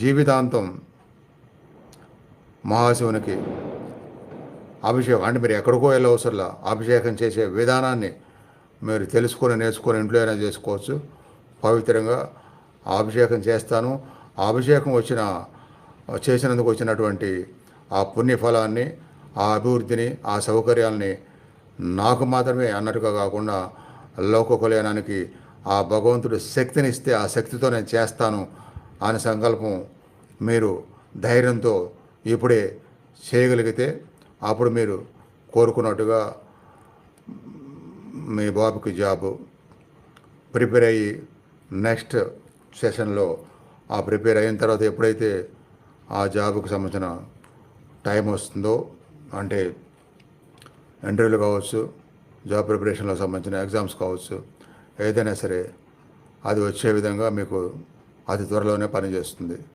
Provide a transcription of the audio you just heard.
జీవితాంతం మహాశివునికి అభిషేకం అంటే మీరు ఎక్కడికో వెళ్ళవసరంలా అభిషేకం చేసే విధానాన్ని మీరు తెలుసుకొని నేర్చుకొని ఇంట్లో అయినా చేసుకోవచ్చు. పవిత్రంగా అభిషేకం చేస్తాను. ఆ అభిషేకం చేసినందుకు వచ్చినటువంటి ఆ పుణ్యఫలాన్ని, ఆ అభివృద్ధిని, ఆ సౌకర్యాలని నాకు మాత్రమే అన్నట్టుగా కాకుండా లోక కళ్యాణానికి ఆ భగవంతుడు శక్తినిస్తే ఆ శక్తితో నేను చేస్తాను అనే సంకల్పం మీరు ధైర్యంతో ఇప్పుడే చేయగలిగితే అప్పుడు మీరు కోరుకున్నట్టుగా మీ బాబుకి జాబు ప్రిపేర్ అయ్యి నెక్స్ట్ సెషన్లో ఆ ప్రిపేర్ అయిన తర్వాత ఎప్పుడైతే ఆ జాబుకి సంబంధించిన టైం వస్తుందో, అంటే ఇంటర్వ్యూలు కావచ్చు, జాబ్ ప్రిపరేషన్లో సంబంధించిన ఎగ్జామ్స్ కావచ్చు, ఏదైనా సరే అది వచ్చే విధంగా మీకు అతి త్వరలోనే పనిచేస్తుంది.